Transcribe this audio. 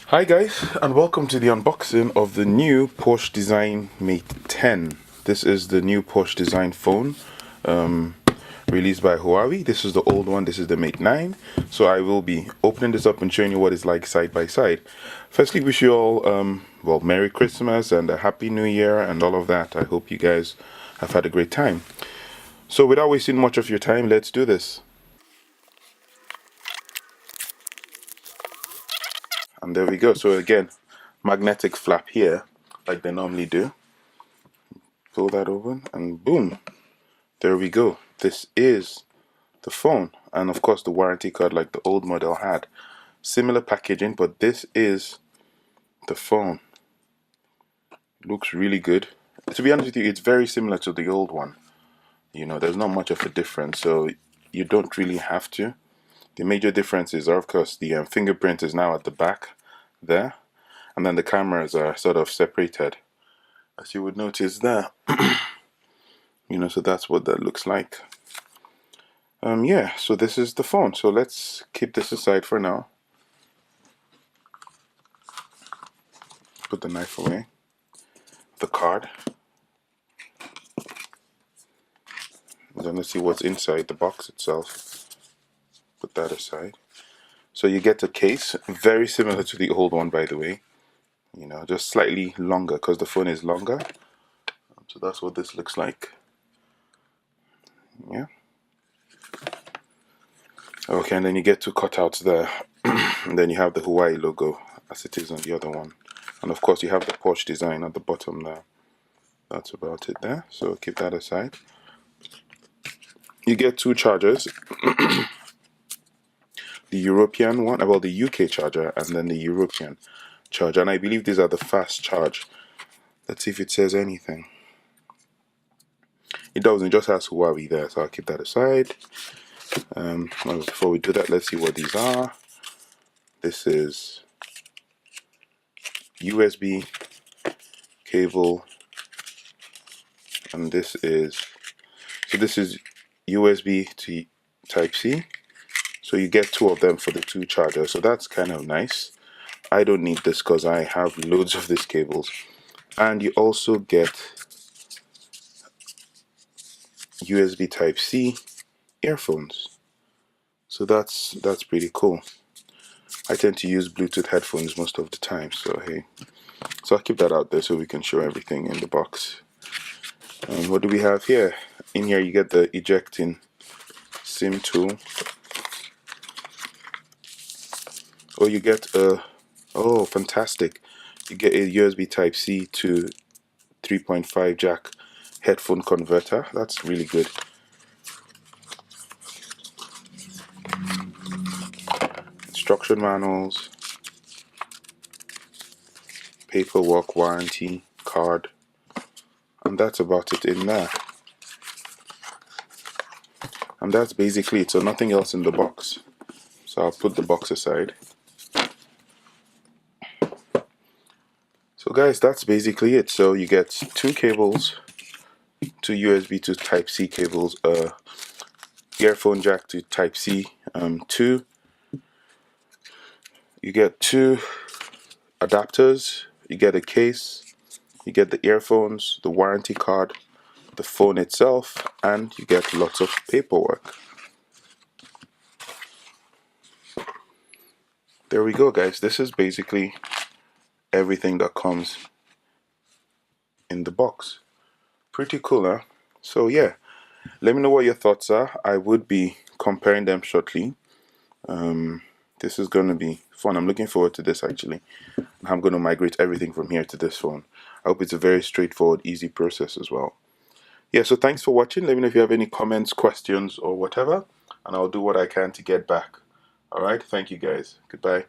Hi guys, and welcome to the unboxing of the new Porsche Design Mate10. This is the new Porsche Design phone released by Huawei. This is the old one, this is the Mate9. So I will be opening this up and showing you what it's like side by side. Firstly, wish you all, well, Merry Christmas and a Happy New Year and all of that. I hope you guys have had a great time. So without wasting much of your time, let's do this. And there we go. So again, magnetic flap here, like they normally do. Pull that open and boom, there we go. This is the phone, and of course the warranty card like the old model had. Similar packaging, but this is the phone. Looks really good. To be honest with you, it's very similar to the old one. You know, there's not much of a difference, so you don't really have to. The major differences are, of course, the fingerprint is now at the back there, and then the cameras are sort of separated, as you would notice there. You know, so that's what that looks like. Yeah, so this is the phone. So let's keep this aside for now. Put the knife away. The card. And then let's see what's inside the box itself. Put that aside. So you get a case, very similar to the old one, by the way. You know, just slightly longer because the phone is longer. So that's what this looks like. Yeah. Okay, and then you get two cutouts there. And then you have the Huawei logo as it is on the other one. And of course you have the Porsche design at the bottom there. That's about it there. So keep that aside. You get two chargers. The European one, well, the UK charger, and then the European charger. And I believe these are the fast charge. Let's see if it says anything. It doesn't, it just has Huawei there, so I'll keep that aside. Well, before we do that, let's see what these are. This is USB cable, and this is USB to Type-C. So you get two of them for the two chargers, so that's kind of nice. I don't need this because I have loads of these cables. And you also get USB Type-C earphones. So that's pretty cool. I tend to use Bluetooth headphones most of the time, so hey. So I'll keep that out there so we can show everything in the box. What do we have here? In here you get the ejecting SIM tool. Oh, you get a, oh, fantastic. You get a USB Type-C to 3.5 jack headphone converter. That's really good. Instruction manuals, paperwork, warranty card, and that's about it in there. And that's basically it, so nothing else in the box. So I'll put the box aside. So guys, that's basically it. So you get two cables, two USB to Type-C cables, earphone jack to Type-C, you get two adapters, you get a case, you get the earphones, the warranty card, the phone itself, and you get lots of paperwork. There we go, guys. This is basically everything that comes in the box. Pretty cool, huh? So yeah, let me know what your thoughts are. I would be comparing them shortly. This is going to be fun. I'm looking forward to this actually. I'm going to migrate everything from here to this phone. I hope it's a very straightforward, easy process as well. Yeah, so thanks for watching. Let me know if you have any comments, questions, or whatever, and I'll do what I can to get back. All right, thank you guys. Goodbye.